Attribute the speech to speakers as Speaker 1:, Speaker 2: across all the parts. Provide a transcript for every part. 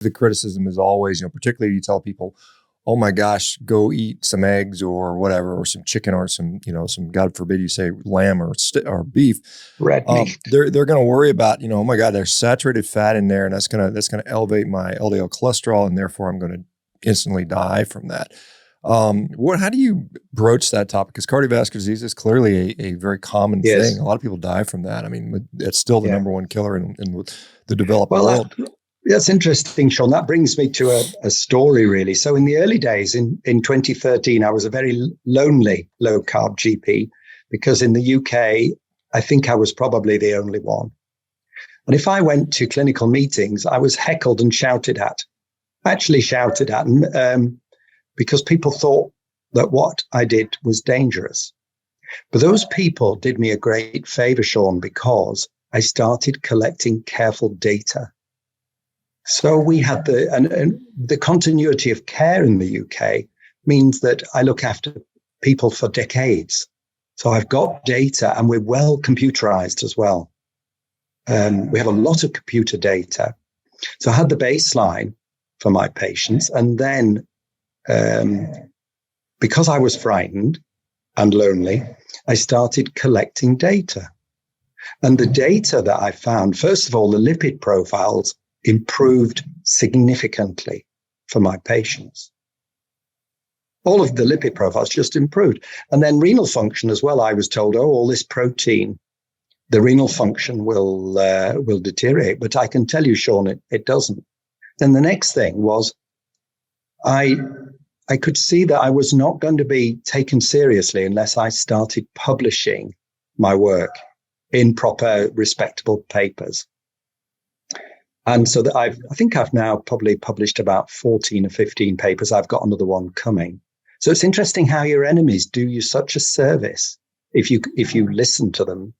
Speaker 1: The criticism is always, particularly you tell people, oh my gosh, go eat some eggs or whatever, or some chicken or some, God forbid you say lamb or beef.
Speaker 2: Red meat.
Speaker 1: They're going to worry about, oh my God, there's saturated fat in there, and that's going to elevate my LDL cholesterol, and therefore I'm going to instantly die from that. How do you broach that topic? Because cardiovascular disease is clearly a very common thing. A lot of people die from that. I mean, it's still the number one killer in the developed world.
Speaker 2: That's interesting, Shawn. That brings me to a story, really. So in the early days, in 2013, I was a very lonely low-carb GP, because in the UK, I think I was probably the only one. And if I went to clinical meetings, I was heckled and shouted at. Because people thought that what I did was dangerous. But those people did me a great favor, Shawn, because I started collecting careful data. So we had the continuity of care in the UK means that I look after people for decades. So I've got data, and we're well computerized as well. We have a lot of computer data. So I had the baseline for my patients, and then because I was frightened and lonely, I started collecting data. And the data that I found, first of all, the lipid profiles improved significantly for my patients. All of the lipid profiles just improved. And then renal function as well. I was told, all this protein, the renal function will deteriorate. But I can tell you, Shawn, it doesn't. Then the next thing was I could see that I was not going to be taken seriously unless I started publishing my work in proper, respectable papers. And so that I think I've now probably published about 14 or 15 papers. I've got another one coming. So it's interesting how your enemies do you such a service if you listen to them.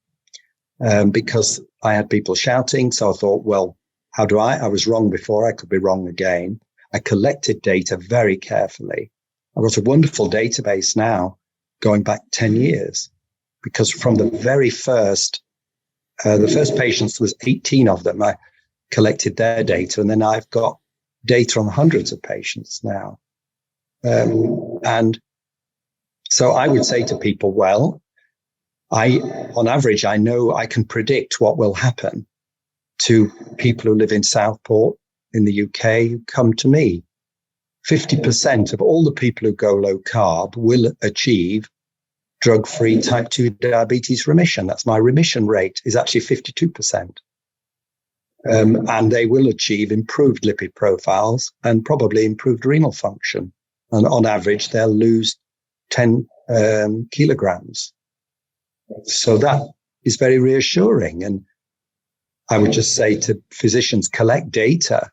Speaker 2: Because I had people shouting. So I thought, well, how do I was wrong before, I could be wrong again. I collected data very carefully. I've got a wonderful database now going back 10 years, because from the very first, the first patients, there was 18 of them. I collected their data, and then I've got data on hundreds of patients now. And so I would say to people, well, on average, I know I can predict what will happen to people who live in Southport in the UK who come to me. 50% of all the people who go low carb will achieve drug-free type 2 diabetes remission. That's my remission rate is actually 52%. And they will achieve improved lipid profiles and probably improved renal function. And on average, they'll lose 10 kilograms. So that is very reassuring. And I would just say to physicians, collect data,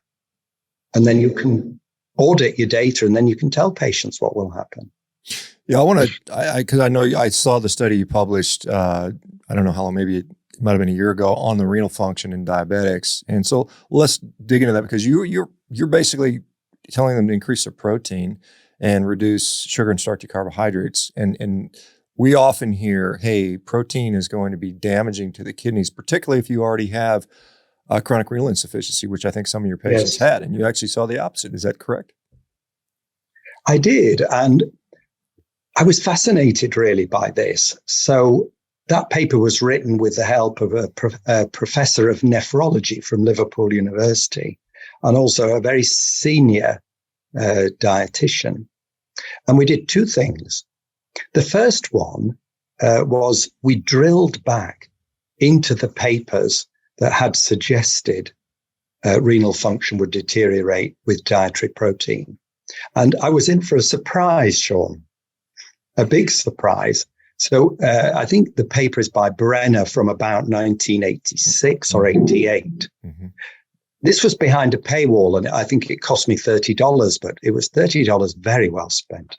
Speaker 2: and then you can audit your data, and then you can tell patients what will happen.
Speaker 1: Yeah, I want to, because I know I saw the study you published, I don't know how long, maybe it might have been a year ago, on the renal function in diabetics. And so let's dig into that, because you're basically telling them to increase their protein and reduce sugar and starchy carbohydrates. And we often hear, hey, protein is going to be damaging to the kidneys, particularly if you already have chronic renal insufficiency, which I think some of your patients had, and you actually saw the opposite. Is that correct?
Speaker 2: I did. And I was fascinated really by this. So that paper was written with the help of a professor of nephrology from Liverpool University, and also a very senior dietitian. And we did two things. The first one was we drilled back into the papers that had suggested renal function would deteriorate with dietary protein. And I was in for a surprise, Shawn, a big surprise. So I think the paper is by Brenner from about 1986 or 88. Mm-hmm. This was behind a paywall, and I think it cost me $30, but it was $30 very well spent.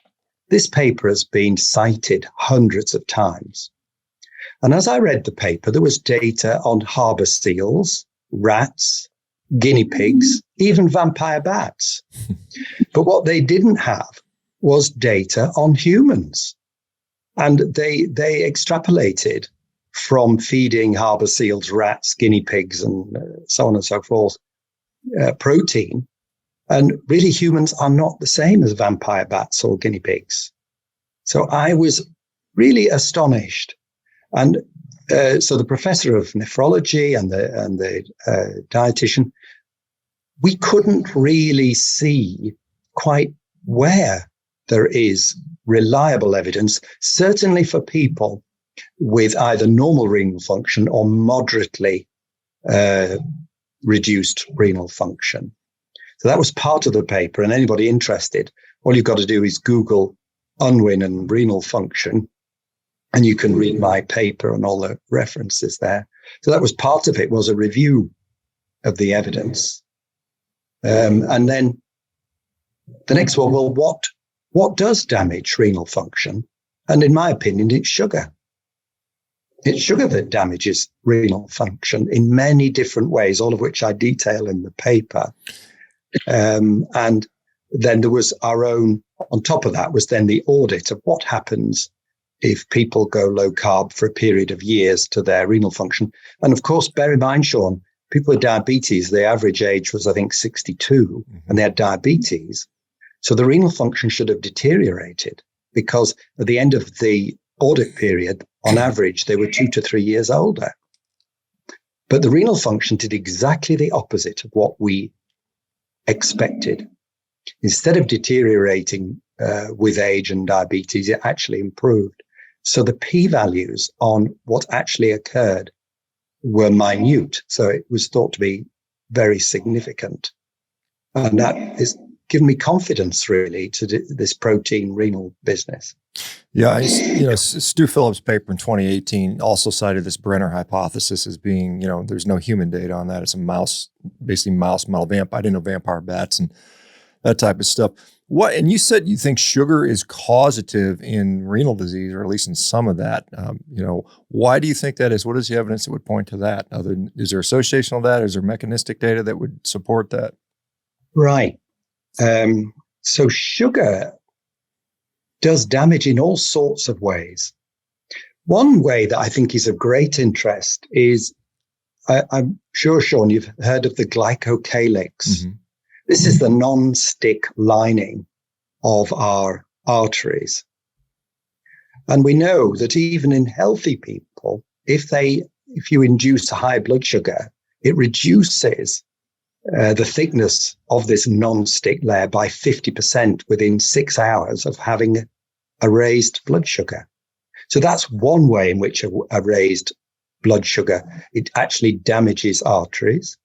Speaker 2: This paper has been cited hundreds of times. And as I read the paper, there was data on harbor seals, rats, guinea pigs, even vampire bats. But what they didn't have was data on humans. And they extrapolated from feeding harbor seals, rats, guinea pigs, and so on and so forth, protein. And really, humans are not the same as vampire bats or guinea pigs. So I was really astonished. And so the professor of nephrology and the dietitian, we couldn't really see quite where there is reliable evidence, certainly for people with either normal renal function or moderately reduced renal function. So that was part of the paper. And anybody interested, all you've got to do is Google Unwin and renal function, and you can read my paper and all the references there. So that was part of it, was a review of the evidence. And then the next one, well, what does damage renal function? And in my opinion, it's sugar. It's sugar that damages renal function in many different ways, all of which I detail in the paper. And then there was our own, on top of that was then the audit of what happens if people go low carb for a period of years to their renal function. And of course, bear in mind, Shawn, people with diabetes, the average age was, I think, 62, and they had diabetes. So the renal function should have deteriorated because at the end of the audit period, on average, they were 2 to 3 years older. But the renal function did exactly the opposite of what we expected. Instead of deteriorating with age and diabetes, it actually improved. So the p-values on what actually occurred were minute. So it was thought to be very significant. And that has given me confidence, really, to this protein renal business.
Speaker 1: Yeah, Stu Phillips' paper in 2018 also cited this Brenner hypothesis as being, there's no human data on that. It's a mouse model vampire. I didn't know vampire bats and that type of stuff. And you said you think sugar is causative in renal disease, or at least in some of that. Why do you think that is? What is the evidence that would point to that? Is there associational data? Is there mechanistic data that would support that?
Speaker 2: Right. So sugar does damage in all sorts of ways. One way that I think is of great interest is, I'm sure, Shawn, you've heard of the glycocalyx. Mm-hmm. This is the non-stick lining of our arteries. And we know that even in healthy people, if you induce high blood sugar, it reduces the thickness of this non-stick layer by 50% within 6 hours of having a raised blood sugar. So that's one way in which a raised blood sugar, it actually damages arteries.